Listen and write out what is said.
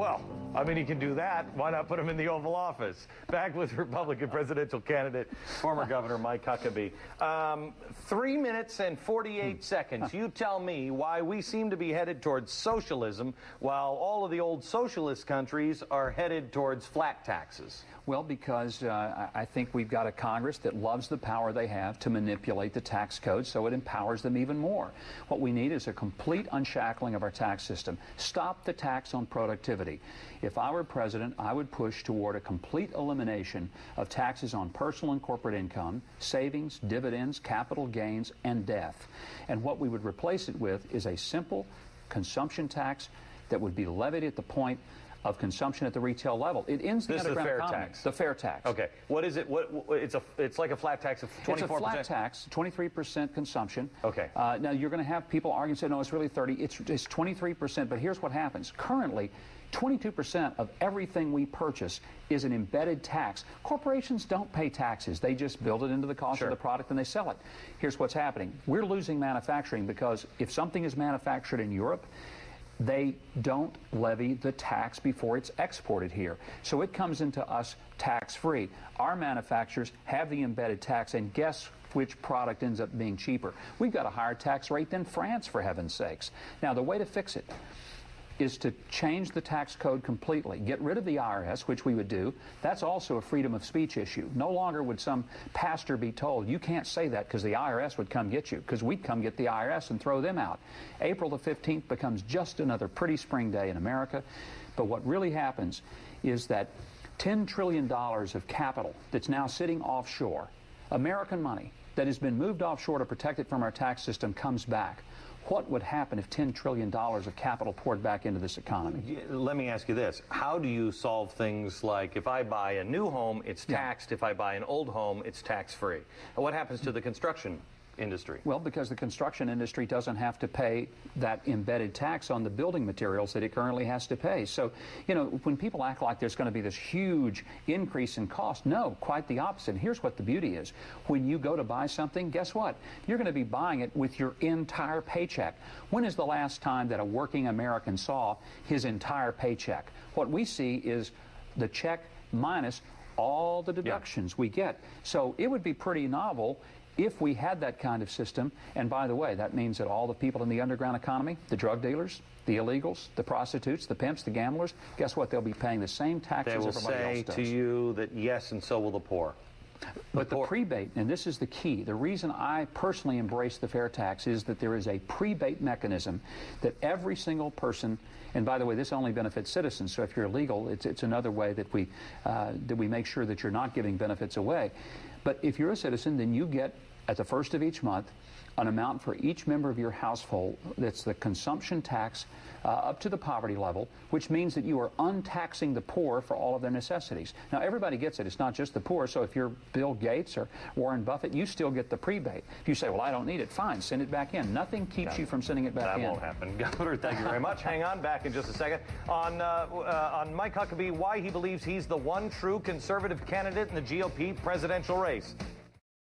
Well, I mean, he can do that. Why not put him in the Oval Office? Back with Republican presidential candidate, former Governor Mike Huckabee. 3 minutes and 48 seconds. You tell me why we seem to be headed towards socialism while all of the old socialist countries are headed towards flat taxes. Well, because I think we've got a Congress that loves the power they have to manipulate the tax code, so it empowers them even more. What we need is a complete unshackling of our tax system. Stop the tax on productivity. If I were president, I would push toward a complete elimination of taxes on personal and corporate income, savings, dividends, capital gains, and death. And what we would replace it with is a simple consumption tax that would be levied at the point of consumption at the retail level. It ends the underground economy. The fair tax. Okay. What is it? It's like a flat tax of 24%. It's a flat tax, 23% consumption. Okay. Now you're going to have people argue and say, no, it's really 30. It's 23%. But here's what happens. Currently, 22% of everything we purchase is an embedded tax. Corporations don't pay taxes. They just build it into the cost of the product and they sell it. Here's what's happening. We're losing manufacturing because if something is manufactured in Europe, they don't levy the tax before it's exported here. So it comes into us tax-free. Our manufacturers have the embedded tax, and guess which product ends up being cheaper? We've got a higher tax rate than France, for heaven's sakes. Now, the way to fix it is to change the tax code completely. Get rid of the IRS, which we would do. That's also a freedom of speech issue. No longer would some pastor be told, you can't say that because the IRS would come get you, because we'd come get the IRS and throw them out. April the 15th becomes just another pretty spring day in America. But what really happens is that $10 trillion of capital that's now sitting offshore, American money that has been moved offshore to protect it from our tax system, comes back. What would happen if $10 trillion of capital poured back into this economy? Let me ask you this. How do you solve things like if I buy a new home, it's taxed. If I buy an old home, it's tax-free? And what happens to the construction industry? Well, because the construction industry doesn't have to pay that embedded tax on the building materials that it currently has to pay. So, you know, when people act like there's going to be this huge increase in cost, no, quite the opposite. Here's what the beauty is. When you go to buy something, guess what? You're going to be buying it with your entire paycheck. When is the last time that a working American saw his entire paycheck? What we see is the check minus all the deductions we get. So it would be pretty novel if we had that kind of system. And by the way, that means that all the people in the underground economy, the drug dealers, the illegals, the prostitutes, the pimps, the gamblers, guess what? They'll be paying the same taxes everybody else does. They will say to you that yes, and so will the poor. But the prebate, and this is the key, the reason I personally embrace the fair tax is that there is a prebate mechanism that every single person, and by the way, this only benefits citizens, so if you're illegal, it's another way that we make sure that you're not giving benefits away. But if you're a citizen, then you get, at the first of each month, an amount for each member of your household that's the consumption tax up to the poverty level, which means that you are untaxing the poor for all of their necessities. Now, everybody gets it. It's not just the poor. So if you're Bill Gates or Warren Buffett, you still get the prebate. If you say, well, I don't need it, fine, send it back in. Nothing keeps you from sending it back in. That won't happen. Governor, thank you very much. Hang on, back in just a second. On Mike Huckabee, why he believes he's the one true conservative candidate in the GOP presidential race.